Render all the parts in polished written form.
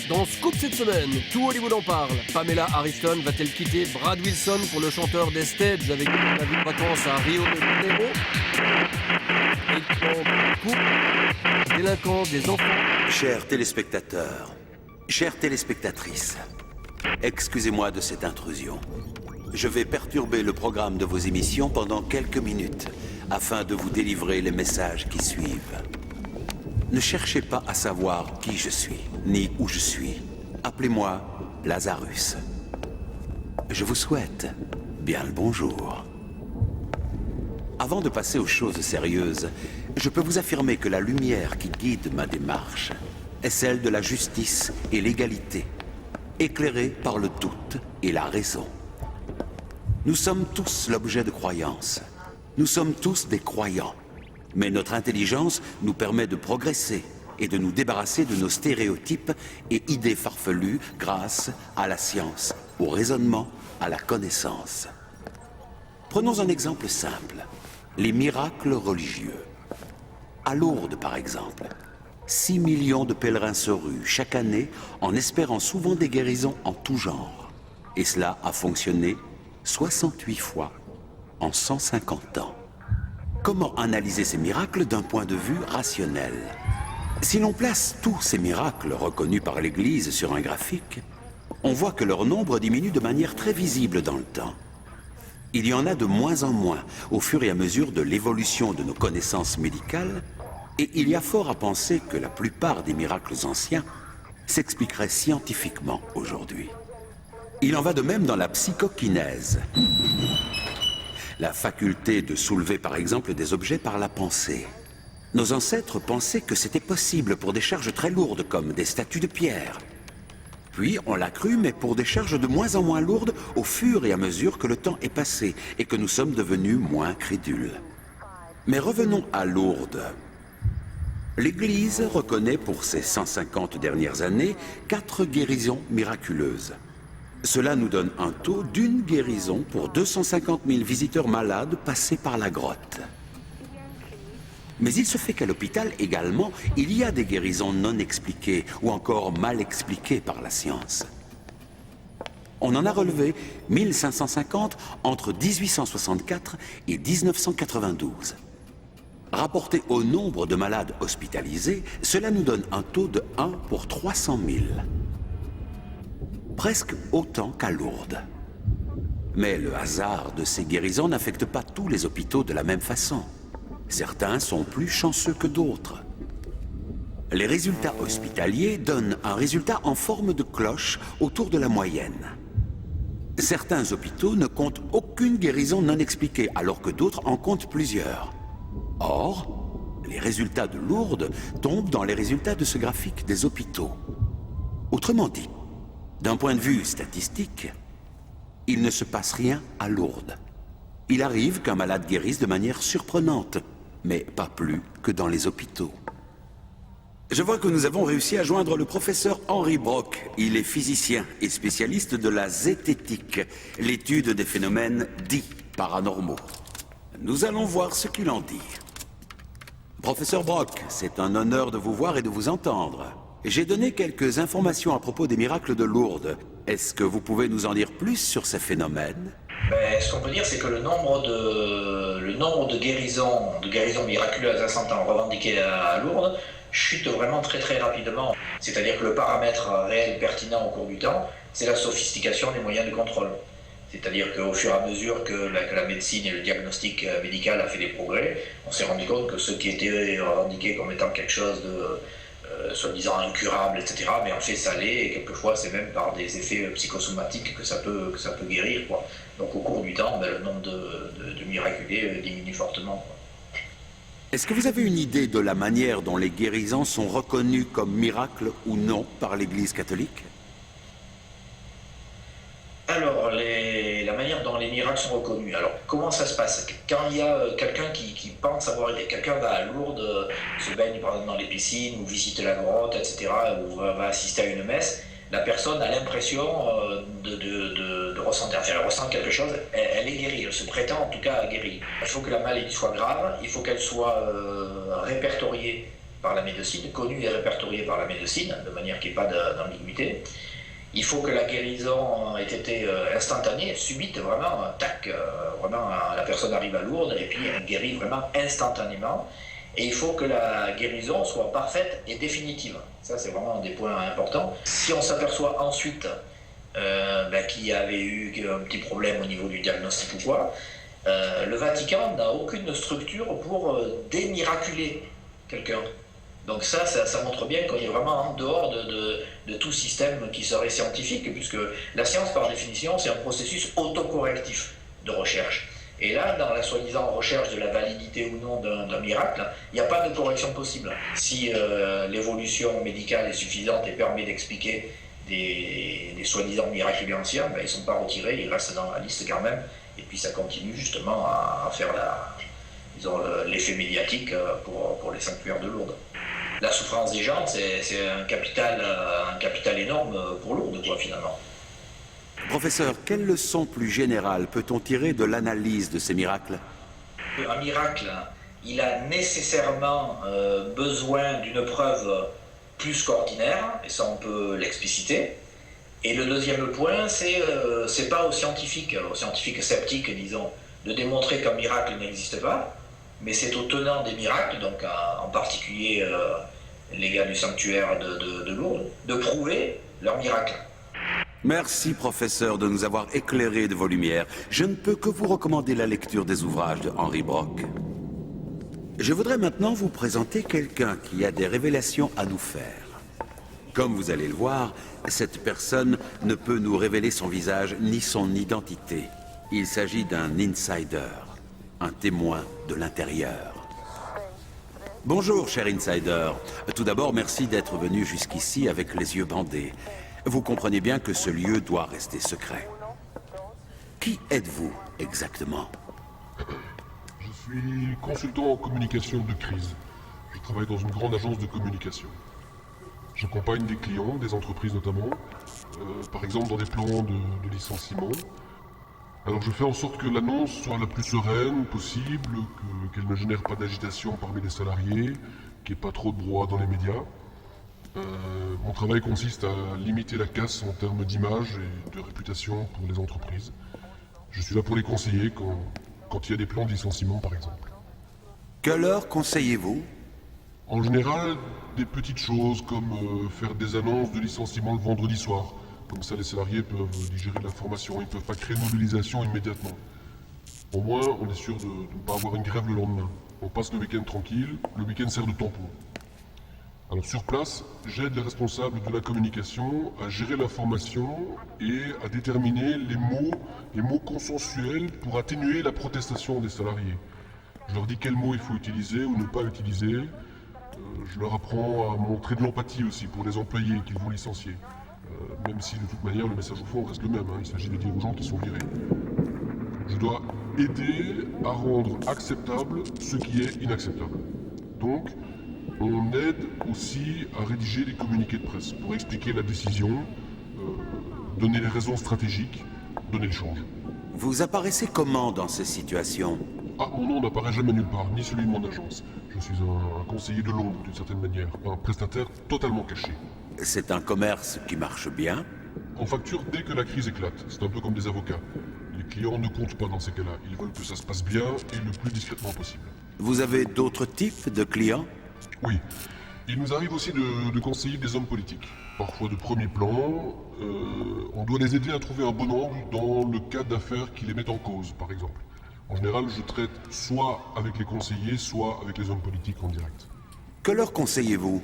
Dans Scoop cette semaine, tout Hollywood en parle. Pamela Harrison va-t-elle quitter Brad Wilson pour le chanteur des Steads avec la vie de vacances à Rio de Janeiro? Et couple, délinquance des enfants. Chers téléspectateurs, chères téléspectatrices, excusez-moi de cette intrusion. Je vais perturber le programme de vos émissions pendant quelques minutes afin de vous délivrer les messages qui suivent. Ne cherchez pas à savoir qui je suis, ni où je suis. Appelez-moi Lazarus. Je vous souhaite bien le bonjour. Avant de passer aux choses sérieuses, je peux vous affirmer que la lumière qui guide ma démarche est celle de la justice et l'égalité, éclairée par le doute et la raison. Nous sommes tous l'objet de croyances. Nous sommes tous des croyants. Mais notre intelligence nous permet de progresser et de nous débarrasser de nos stéréotypes et idées farfelues grâce à la science, au raisonnement, à la connaissance. Prenons un exemple simple, les miracles religieux. À Lourdes, par exemple, 6 millions de pèlerins se ruent chaque année en espérant souvent des guérisons en tout genre. Et cela a fonctionné 68 fois en 150 ans. Comment analyser ces miracles d'un point de vue rationnel? Si l'on place tous ces miracles reconnus par l'Église sur un graphique, on voit que leur nombre diminue de manière très visible dans le temps. Il y en a de moins en moins au fur et à mesure de l'évolution de nos connaissances médicales, et il y a fort à penser que la plupart des miracles anciens s'expliqueraient scientifiquement aujourd'hui. Il en va de même dans la psychokinèse, la faculté de soulever par exemple des objets par la pensée. Nos ancêtres pensaient que c'était possible pour des charges très lourdes comme des statues de pierre. Puis on l'a cru, mais pour des charges de moins en moins lourdes au fur et à mesure que le temps est passé et que nous sommes devenus moins crédules. Mais revenons à Lourdes. L'Église reconnaît pour ces 150 dernières années 4 guérisons miraculeuses. Cela nous donne un taux d'une guérison pour 250 000 visiteurs malades passés par la grotte. Mais il se fait qu'à l'hôpital également, il y a des guérisons non expliquées ou encore mal expliquées par la science. On en a relevé 1550 entre 1864 et 1992. Rapporté au nombre de malades hospitalisés, cela nous donne un taux de 1 pour 300 000. Presque autant qu'à Lourdes. Mais le hasard de ces guérisons n'affecte pas tous les hôpitaux de la même façon. Certains sont plus chanceux que d'autres. Les résultats hospitaliers donnent un résultat en forme de cloche autour de la moyenne. Certains hôpitaux ne comptent aucune guérison non expliquée, alors que d'autres en comptent plusieurs. Or, les résultats de Lourdes tombent dans les résultats de ce graphique des hôpitaux. Autrement dit, d'un point de vue statistique, il ne se passe rien à Lourdes. Il arrive qu'un malade guérisse de manière surprenante, mais pas plus que dans les hôpitaux. Je vois que nous avons réussi à joindre le professeur Henry Brock. Il est physicien et spécialiste de la zététique, l'étude des phénomènes dits paranormaux. Nous allons voir ce qu'il en dit. Professeur Brock, c'est un honneur de vous voir et de vous entendre. J'ai donné quelques informations à propos des miracles de Lourdes. Est-ce que vous pouvez nous en dire plus sur ces phénomènes? Ce qu'on peut dire, c'est que le nombre de guérisons miraculeuses à 100 ans revendiquées à Lourdes chute vraiment très très rapidement. C'est-à-dire que le paramètre réel pertinent au cours du temps, c'est la sophistication des moyens de contrôle. C'est-à-dire qu'au fur et à mesure que la médecine et le diagnostic médical a fait des progrès, on s'est rendu compte que ce qui était revendiqué comme étant quelque chose de soi-disant incurable, etc., mais en fait ça l'est, et quelquefois c'est même par des effets psychosomatiques que ça peut guérir, quoi. Donc au cours du temps, le nombre de miraculés diminue fortement, quoi. Est-ce que vous avez une idée de la manière dont les guérisons sont reconnues comme miracles ou non par l'Église catholique? Alors, la manière dont les miracles sont reconnus. Alors, comment ça se passe? Quand il y a quelqu'un qui pense avoir... Quelqu'un va à Lourdes, se baigne par exemple dans les piscines, ou visite la grotte, etc., ou va assister à une messe, la personne a l'impression de ressentir... Enfin, elle ressent quelque chose, elle est guérie, elle se prétend en tout cas guérie. Il faut que la maladie soit grave, il faut qu'elle soit répertoriée par la médecine, connu et répertorié par la médecine, de manière qu'il n'y ait pas d'ambiguïté. Il faut que la guérison ait été instantanée, subite, vraiment, tac, vraiment la personne arrive à Lourdes et puis elle guérit vraiment instantanément. Et il faut que la guérison soit parfaite et définitive. Ça, c'est vraiment des points importants. Si on s'aperçoit ensuite qu'il y avait eu un petit problème au niveau du diagnostic ou quoi, le Vatican n'a aucune structure pour démiraculer quelqu'un. Donc ça montre bien qu'on est vraiment en dehors de tout système qui serait scientifique, puisque la science, par définition, c'est un processus autocorrectif de recherche. Et là, dans la soi-disant recherche de la validité ou non d'un miracle, il n'y a pas de correction possible. Si l'évolution médicale est suffisante et permet d'expliquer des soi-disant miracles anciens, ils ne sont pas retirés, ils restent dans la liste quand même, et puis ça continue justement à faire l'effet médiatique pour les sanctuaires de Lourdes. La souffrance des gens, c'est un capital énorme pour Lourdes, finalement. Professeur, quelle leçon plus générale peut-on tirer de l'analyse de ces miracles? Un miracle, il a nécessairement besoin d'une preuve plus qu'ordinaire, et ça on peut l'expliciter. Et le deuxième point, c'est pas aux scientifiques sceptiques, disons, de démontrer qu'un miracle n'existe pas, mais c'est aux tenants des miracles, donc en particulier les gars du sanctuaire de Lourdes, de prouver leur miracle. Merci, professeur, de nous avoir éclairé de vos lumières. Je ne peux que vous recommander la lecture des ouvrages de Henri Brock. Je voudrais maintenant vous présenter quelqu'un qui a des révélations à nous faire. Comme vous allez le voir, cette personne ne peut nous révéler son visage ni son identité. Il s'agit d'un insider, un témoin de l'intérieur. Bonjour, cher insider. Tout d'abord, merci d'être venu jusqu'ici avec les yeux bandés. Vous comprenez bien que ce lieu doit rester secret. Qui êtes-vous exactement? Je suis consultant en communication de crise. Je travaille dans une grande agence de communication. J'accompagne des clients, des entreprises notamment, par exemple dans des plans de licenciement. Alors je fais en sorte que l'annonce soit la plus sereine possible, qu'elle ne génère pas d'agitation parmi les salariés, qu'il n'y ait pas trop de brouhaha dans les médias. Mon travail consiste à limiter la casse en termes d'image et de réputation pour les entreprises. Je suis là pour les conseiller quand il y a des plans de licenciement, par exemple. Quelle heure conseillez-vous? En général, des petites choses comme faire des annonces de licenciement le vendredi soir. Comme ça, les salariés peuvent digérer l'information, ils ne peuvent pas créer de mobilisation immédiatement. Au moins, on est sûr de ne pas avoir une grève le lendemain. On passe le week-end tranquille, le week-end sert de tampon. Alors sur place, j'aide les responsables de la communication à gérer l'information et à déterminer les mots consensuels pour atténuer la protestation des salariés. Je leur dis quels mots il faut utiliser ou ne pas utiliser. Je leur apprends à montrer de l'empathie aussi pour les employés qu'ils vont licencier. Même si de toute manière le message au fond reste le même, il s'agit de dire aux gens qui sont virés. Je dois aider à rendre acceptable ce qui est inacceptable. Donc, on aide aussi à rédiger des communiqués de presse pour expliquer la décision, donner les raisons stratégiques, donner le change. Vous apparaissez comment dans ces situations? Ah, mon nom n'apparaît jamais nulle part, ni celui de mon agence. Je suis un conseiller de l'ombre, d'une certaine manière, un prestataire totalement caché. C'est un commerce qui marche bien? On facture dès que la crise éclate. C'est un peu comme des avocats. Les clients ne comptent pas dans ces cas-là. Ils veulent que ça se passe bien et le plus discrètement possible. Vous avez d'autres types de clients? Oui. Il nous arrive aussi de conseiller des hommes politiques. Parfois de premier plan. On doit les aider à trouver un bon angle dans le cas d'affaires qui les mettent en cause, par exemple. En général, je traite soit avec les conseillers, soit avec les hommes politiques en direct. Que leur conseillez-vous?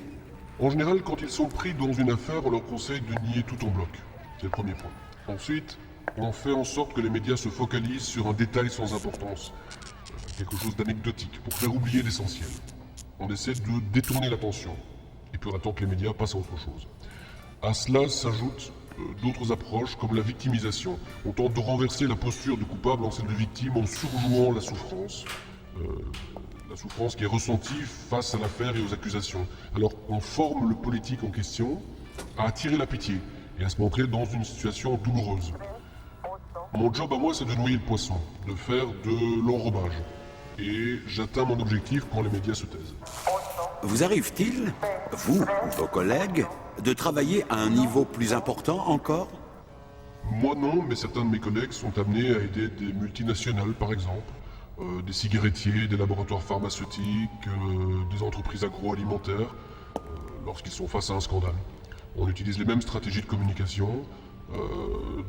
En général, quand ils sont pris dans une affaire, on leur conseille de nier tout en bloc. C'est le premier point. Ensuite, on fait en sorte que les médias se focalisent sur un détail sans importance. Quelque chose d'anecdotique, pour faire oublier l'essentiel. On essaie de détourner l'attention. Et puis on attend que les médias passent à autre chose. À cela s'ajoutent d'autres approches, comme la victimisation. On tente de renverser la posture du coupable en celle de victime en surjouant la souffrance. La souffrance qui est ressentie face à l'affaire et aux accusations. Alors on forme le politique en question à attirer la pitié et à se montrer dans une situation douloureuse. Mon job à moi, c'est de noyer le poisson, de faire de l'enrobage. Et j'atteins mon objectif quand les médias se taisent. Vous arrive-t-il, vous ou vos collègues, de travailler à un niveau plus important encore? Moi non, mais certains de mes collègues sont amenés à aider des multinationales par exemple, des cigarettiers, des laboratoires pharmaceutiques, des entreprises agroalimentaires, lorsqu'ils sont face à un scandale. On utilise les mêmes stratégies de communication,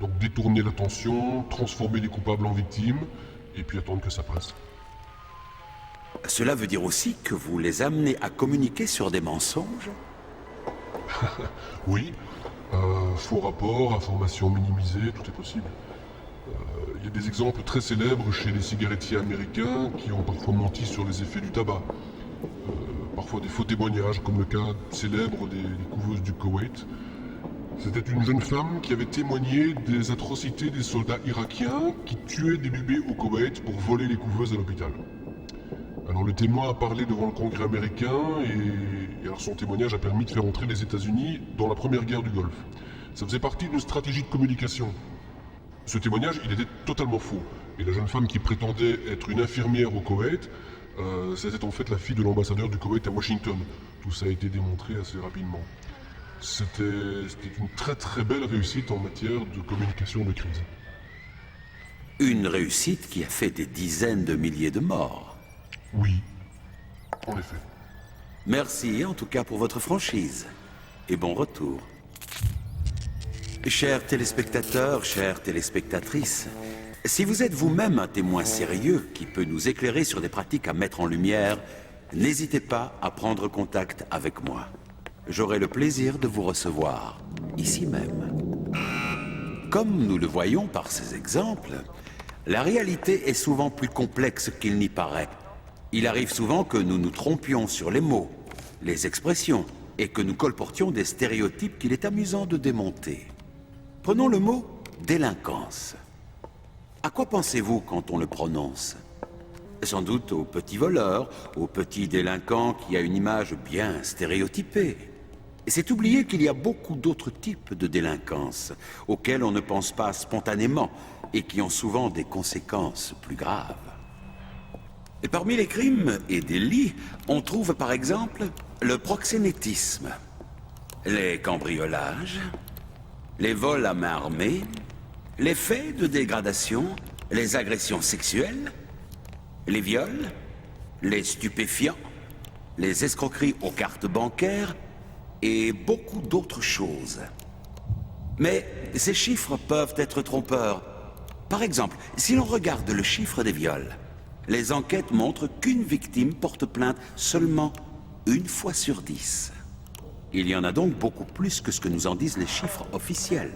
donc détourner l'attention, transformer les coupables en victimes, et puis attendre que ça passe. Cela veut dire aussi que vous les amenez à communiquer sur des mensonges? Oui, faux rapports, informations minimisées, tout est possible. Il y a des exemples très célèbres chez les cigarettiers américains qui ont parfois menti sur les effets du tabac. Parfois des faux témoignages, comme le cas célèbre des couveuses du Koweït. C'était une jeune femme qui avait témoigné des atrocités des soldats irakiens qui tuaient des bébés au Koweït pour voler les couveuses à l'hôpital. Alors le témoin a parlé devant le Congrès américain et alors son témoignage a permis de faire entrer les États-Unis dans la première guerre du Golfe. Ça faisait partie d'une stratégie de communication. Ce témoignage, il était totalement faux. Et la jeune femme qui prétendait être une infirmière au Koweït, c'était en fait la fille de l'ambassadeur du Koweït à Washington. Tout ça a été démontré assez rapidement. C'était une très très belle réussite en matière de communication de crise. Une réussite qui a fait des dizaines de milliers de morts. Oui, en effet. Merci en tout cas pour votre franchise. Et bon retour. Chers téléspectateurs, chères téléspectatrices, si vous êtes vous-même un témoin sérieux qui peut nous éclairer sur des pratiques à mettre en lumière, n'hésitez pas à prendre contact avec moi. J'aurai le plaisir de vous recevoir, ici même. Comme nous le voyons par ces exemples, la réalité est souvent plus complexe qu'il n'y paraît. Il arrive souvent que nous nous trompions sur les mots, les expressions, et que nous colportions des stéréotypes qu'il est amusant de démonter. Prenons le mot « délinquance ». À quoi pensez-vous quand on le prononce? Sans doute au petit voleur, au petit délinquant qui a une image bien stéréotypée. Et c'est oublier qu'il y a beaucoup d'autres types de délinquance, auxquels on ne pense pas spontanément, et qui ont souvent des conséquences plus graves. Et parmi les crimes et délits, on trouve par exemple le proxénétisme, les cambriolages, les vols à main armée, les faits de dégradation, les agressions sexuelles, les viols, les stupéfiants, les escroqueries aux cartes bancaires et beaucoup d'autres choses. Mais ces chiffres peuvent être trompeurs. Par exemple, si l'on regarde le chiffre des viols, les enquêtes montrent qu'une victime porte plainte seulement une fois sur 10. Il y en a donc beaucoup plus que ce que nous en disent les chiffres officiels.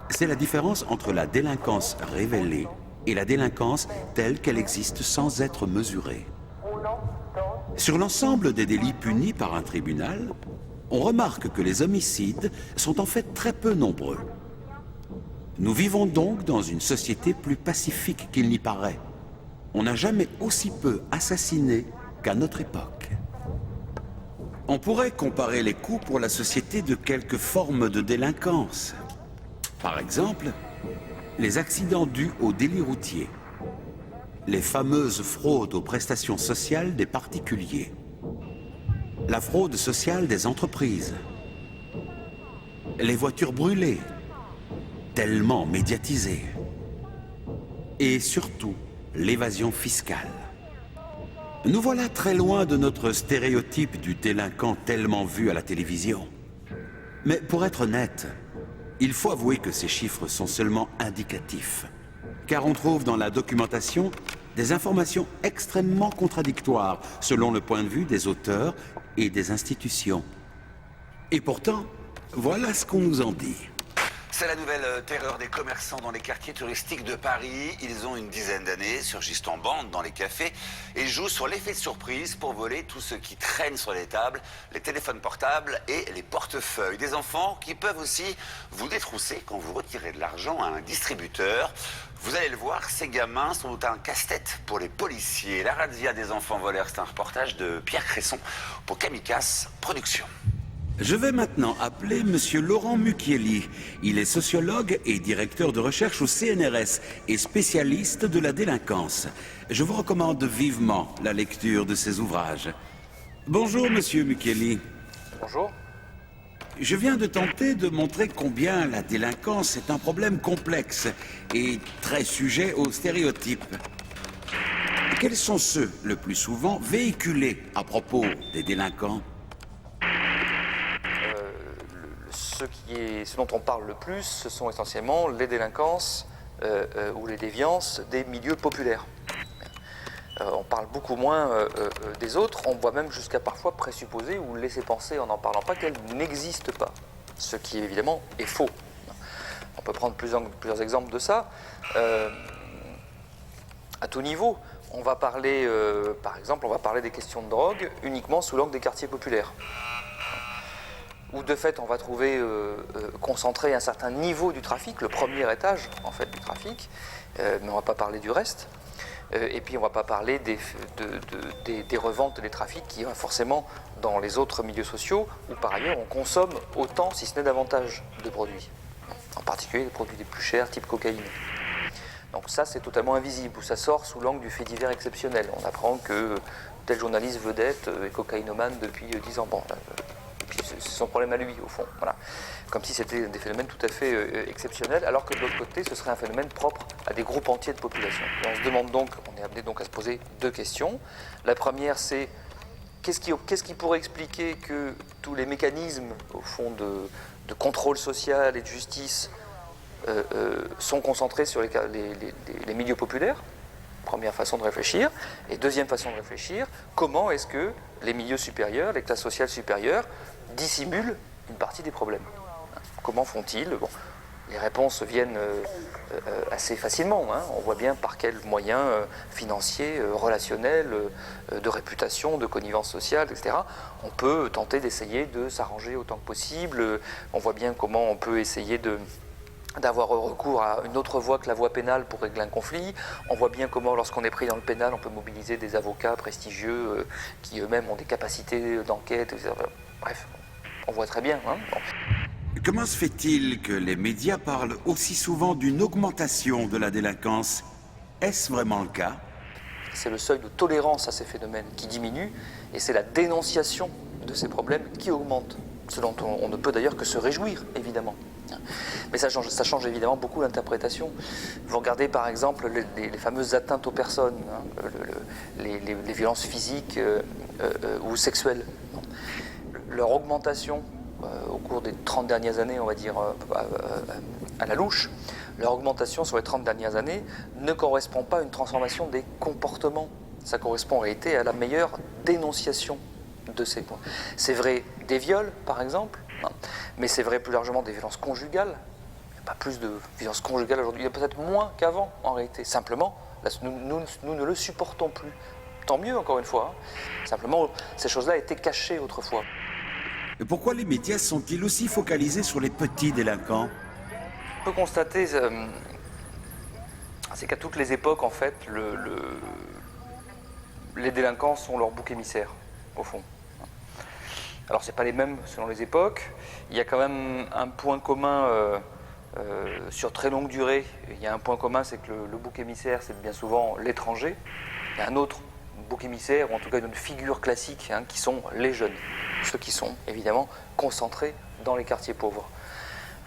C'est la différence entre la délinquance révélée et la délinquance telle qu'elle existe sans être mesurée. Sur l'ensemble des délits punis par un tribunal, on remarque que les homicides sont en fait très peu nombreux. Nous vivons donc dans une société plus pacifique qu'il n'y paraît. On n'a jamais aussi peu assassiné qu'à notre époque. On pourrait comparer les coûts pour la société de quelques formes de délinquance. Par exemple, les accidents dus aux délits routiers, les fameuses fraudes aux prestations sociales des particuliers, la fraude sociale des entreprises, les voitures brûlées, tellement médiatisées, et surtout l'évasion fiscale. Nous voilà très loin de notre stéréotype du délinquant tellement vu à la télévision. Mais pour être honnête, il faut avouer que ces chiffres sont seulement indicatifs, car on trouve dans la documentation des informations extrêmement contradictoires selon le point de vue des auteurs et des institutions. Et pourtant, voilà ce qu'on nous en dit. C'est la nouvelle terreur des commerçants dans les quartiers touristiques de Paris. Ils ont une dizaine d'années, surgissent en bande dans les cafés et jouent sur l'effet de surprise pour voler tout ce qui traîne sur les tables, les téléphones portables et les portefeuilles. Des enfants qui peuvent aussi vous détrousser quand vous retirez de l'argent à un distributeur. Vous allez le voir, ces gamins sont un casse-tête pour les policiers. La razzia des enfants voleurs, c'est un reportage de Pierre Cresson pour Kamikaze Productions. Je vais maintenant appeler Monsieur Laurent Mucchielli. Il est sociologue et directeur de recherche au CNRS et spécialiste de la délinquance. Je vous recommande vivement la lecture de ses ouvrages. Bonjour, monsieur Micheli. Bonjour. Je viens de tenter de montrer combien la délinquance est un problème complexe et très sujet aux stéréotypes. Quels sont ceux, le plus souvent, véhiculés à propos des délinquants? Ce dont on parle le plus, ce sont essentiellement les délinquances ou les déviances des milieux populaires. On parle beaucoup moins des autres, on voit même jusqu'à parfois présupposer ou laisser penser en n'en parlant pas qu'elles n'existent pas, ce qui évidemment est faux. On peut prendre plusieurs exemples de ça. À tout niveau, on va parler, par exemple, des questions de drogue uniquement sous l'angle des quartiers populaires. Où de fait on va trouver concentré un certain niveau du trafic, le premier étage en fait du trafic, mais on ne va pas parler du reste. Et puis on ne va pas parler des reventes des trafics qui va forcément dans les autres milieux sociaux où par ailleurs on consomme autant, si ce n'est davantage, de produits. En particulier les produits les plus chers, type cocaïne. Donc ça c'est totalement invisible, ou ça sort sous l'angle du fait divers exceptionnel. On apprend que tel journaliste vedette est cocaïnomane depuis 10 ans. Bon, c'est son problème à lui, au fond. Voilà. Comme si c'était des phénomènes tout à fait exceptionnels, alors que de l'autre côté, ce serait un phénomène propre à des groupes entiers de population. Et on se demande donc, on est amené donc à se poser deux questions. La première, c'est qu'est-ce qui pourrait expliquer que tous les mécanismes, au fond, de contrôle social et de justice sont concentrés sur les milieux populaires? Première façon de réfléchir. Et deuxième façon de réfléchir, comment est-ce que les milieux supérieurs, les classes sociales supérieures, dissimulent une partie des problèmes? Comment font-ils? Bon, les réponses viennent assez facilement. On voit bien par quels moyens financiers, relationnels, de réputation, de connivence sociale, etc. On peut tenter d'essayer de s'arranger autant que possible. On voit bien comment on peut essayer d'avoir recours à une autre voie que la voie pénale pour régler un conflit. On voit bien comment, lorsqu'on est pris dans le pénal, on peut mobiliser des avocats prestigieux qui eux-mêmes ont des capacités d'enquête, etc. Bref, on voit très bien. Bon. Comment se fait-il que les médias parlent aussi souvent d'une augmentation de la délinquance? Est-ce vraiment le cas? C'est le seuil de tolérance à ces phénomènes qui diminue, et c'est la dénonciation de ces problèmes qui augmente, ce dont on ne peut d'ailleurs que se réjouir, évidemment. Mais ça change évidemment beaucoup l'interprétation. Vous regardez par exemple les fameuses atteintes aux personnes, les violences physiques ou sexuelles. Leur augmentation au cours des 30 dernières années, on va dire à la louche, leur augmentation sur les 30 dernières années ne correspond pas à une transformation des comportements. Ça correspond en réalité à la meilleure dénonciation de ces points. C'est vrai des viols, par exemple, mais c'est vrai plus largement des violences conjugales. Il n'y a pas plus de violences conjugales aujourd'hui, il y a peut-être moins qu'avant en réalité. Simplement, là, nous ne le supportons plus. Tant mieux, encore une fois. Simplement, ces choses-là étaient cachées autrefois. Et pourquoi les médias sont-ils aussi focalisés sur les petits délinquants? On peut constater, c'est qu'à toutes les époques, en fait, les délinquants sont leur bouc émissaire, au fond. Alors, c'est pas les mêmes selon les époques. Il y a quand même un point commun sur très longue durée. Il y a un point commun, c'est que le bouc émissaire, c'est bien souvent l'étranger. Il y a un autre bouc émissaire, ou en tout cas une figure classique, qui sont les jeunes. Ceux qui sont, évidemment, concentrés dans les quartiers pauvres.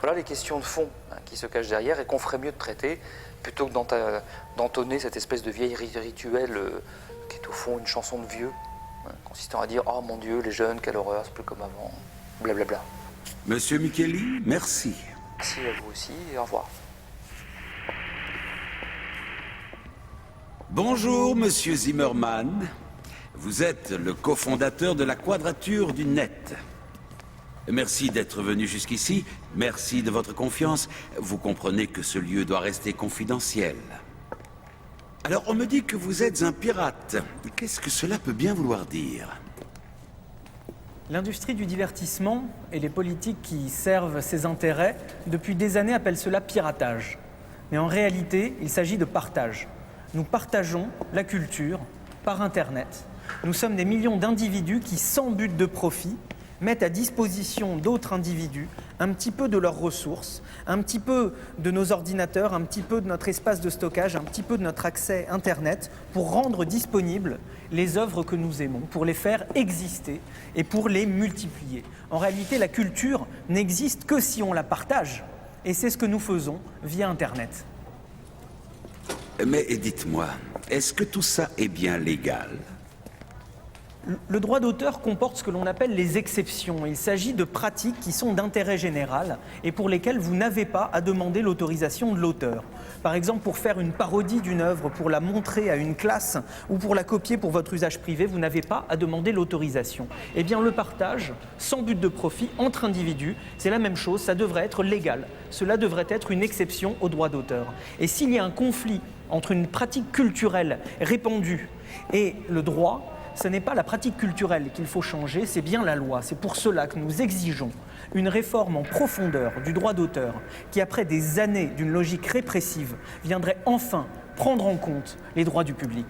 Voilà les questions de fond qui se cachent derrière et qu'on ferait mieux de traiter, plutôt que d'entonner cette espèce de vieille rituel qui est au fond une chanson de vieux, consistant à dire « Oh mon Dieu, les jeunes, quelle horreur, c'est plus comme avant », blablabla. Monsieur Micheli, merci. Merci à vous aussi et au revoir. Bonjour, monsieur Zimmerman. Vous êtes le cofondateur de la Quadrature du Net. Merci d'être venu jusqu'ici. Merci de votre confiance. Vous comprenez que ce lieu doit rester confidentiel. Alors, on me dit que vous êtes un pirate. Qu'est-ce que cela peut bien vouloir dire? L'industrie du divertissement et les politiques qui servent ses intérêts depuis des années appellent cela piratage. Mais en réalité, il s'agit de partage. Nous partageons la culture par Internet. Nous sommes des millions d'individus qui, sans but de profit, mettent à disposition d'autres individus un petit peu de leurs ressources, un petit peu de nos ordinateurs, un petit peu de notre espace de stockage, un petit peu de notre accès Internet pour rendre disponibles les œuvres que nous aimons, pour les faire exister et pour les multiplier. En réalité, la culture n'existe que si on la partage, et c'est ce que nous faisons via Internet. Mais dites-moi, est-ce que tout ça est bien légal ? Le droit d'auteur comporte ce que l'on appelle les exceptions. Il s'agit de pratiques qui sont d'intérêt général et pour lesquelles vous n'avez pas à demander l'autorisation de l'auteur. Par exemple, pour faire une parodie d'une œuvre, pour la montrer à une classe ou pour la copier pour votre usage privé, vous n'avez pas à demander l'autorisation. Eh bien, le partage, sans but de profit, entre individus, c'est la même chose, ça devrait être légal. Cela devrait être une exception au droit d'auteur. Et s'il y a un conflit entre une pratique culturelle répandue et le droit, ce n'est pas la pratique culturelle qu'il faut changer, c'est bien la loi. C'est pour cela que nous exigeons une réforme en profondeur du droit d'auteur qui, après des années d'une logique répressive, viendrait enfin prendre en compte les droits du public.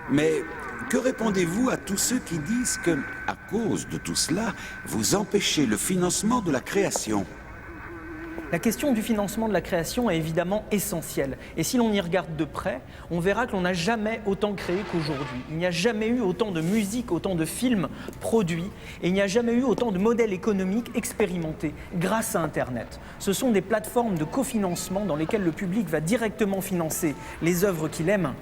Mais que répondez-vous à tous ceux qui disent que, à cause de tout cela, vous empêchez le financement de la création ? La question du financement de la création est évidemment essentielle. Et si l'on y regarde de près, on verra que l'on n'a jamais autant créé qu'aujourd'hui. Il n'y a jamais eu autant de musique, autant de films produits, et il n'y a jamais eu autant de modèles économiques expérimentés grâce à Internet. Ce sont des plateformes de cofinancement dans lesquelles le public va directement financer les œuvres qu'il aime,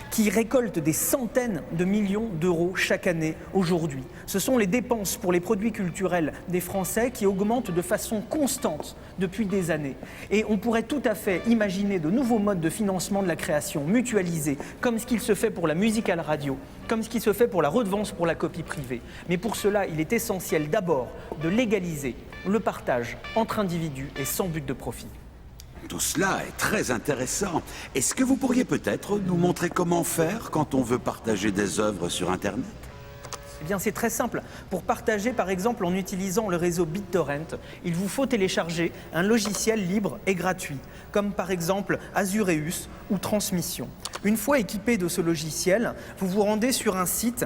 qui récoltent des centaines de millions d'euros chaque année aujourd'hui. Ce sont les dépenses pour les produits culturels des Français qui augmentent de façon constante depuis des années. Et on pourrait tout à fait imaginer de nouveaux modes de financement de la création mutualisés, comme ce qu'il se fait pour la musique à la radio, comme ce qui se fait pour la redevance pour la copie privée. Mais pour cela, il est essentiel d'abord de légaliser le partage entre individus et sans but de profit. Tout cela est très intéressant. Est-ce que vous pourriez peut-être nous montrer comment faire quand on veut partager des œuvres sur Internet ? Eh bien, c'est très simple. Pour partager, par exemple, en utilisant le réseau BitTorrent, il vous faut télécharger un logiciel libre et gratuit, comme par exemple Azureus ou Transmission. Une fois équipé de ce logiciel, vous vous rendez sur un site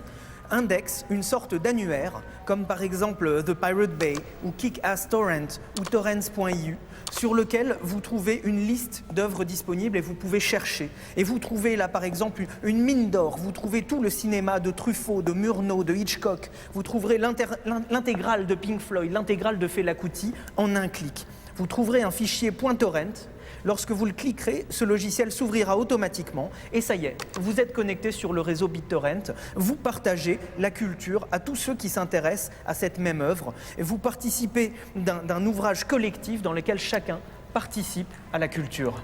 index, une sorte d'annuaire, comme par exemple The Pirate Bay ou Kick-Ass Torrent ou torrents.eu, sur lequel vous trouvez une liste d'œuvres disponibles et vous pouvez chercher. Et vous trouvez là par exemple une mine d'or, vous trouvez tout le cinéma de Truffaut, de Murnau, de Hitchcock, vous trouverez l'intégrale de Pink Floyd, l'intégrale de Fela Kuti en un clic. Vous trouverez un fichier .torrent. Lorsque vous le cliquerez, ce logiciel s'ouvrira automatiquement et ça y est, vous êtes connecté sur le réseau BitTorrent, vous partagez la culture à tous ceux qui s'intéressent à cette même œuvre. Et vous participez d'un ouvrage collectif dans lequel chacun participe à la culture.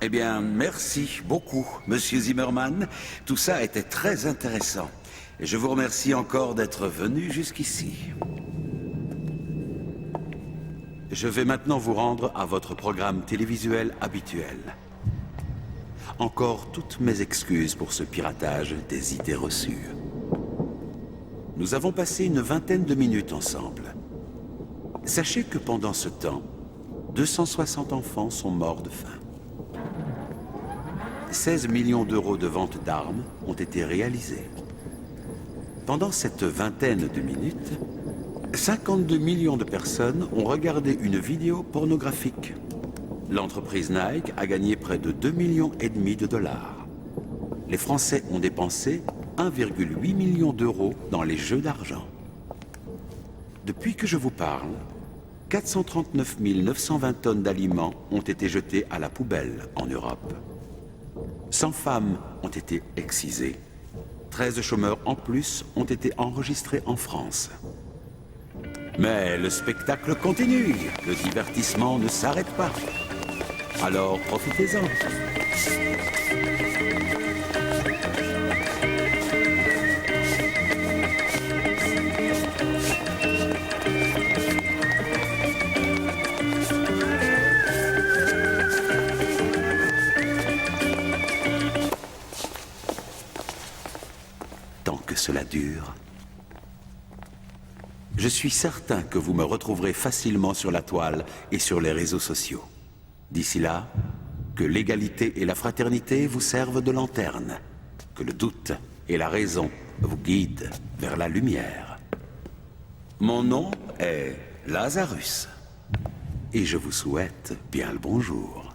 Eh bien, merci beaucoup, Monsieur Zimmermann. Tout ça était très intéressant. Et je vous remercie encore d'être venu jusqu'ici. Je vais maintenant vous rendre à votre programme télévisuel habituel. Encore toutes mes excuses pour ce piratage des idées reçues. Nous avons passé une vingtaine de minutes ensemble. Sachez que pendant ce temps, 260 enfants sont morts de faim. 16 millions d'euros de vente d'armes ont été réalisés. Pendant cette vingtaine de minutes, 52 millions de personnes ont regardé une vidéo pornographique. L'entreprise Nike a gagné près de 2,5 millions de dollars. Les Français ont dépensé 1,8 million d'euros dans les jeux d'argent. Depuis que je vous parle, 439 920 tonnes d'aliments ont été jetées à la poubelle en Europe. 100 femmes ont été excisées. 13 chômeurs en plus ont été enregistrés en France. Mais le spectacle continue, le divertissement ne s'arrête pas. Alors profitez-en. Tant que cela dure, je suis certain que vous me retrouverez facilement sur la toile et sur les réseaux sociaux. D'ici là, que l'égalité et la fraternité vous servent de lanterne, que le doute et la raison vous guident vers la lumière. Mon nom est Lazarus. Et je vous souhaite bien le bonjour.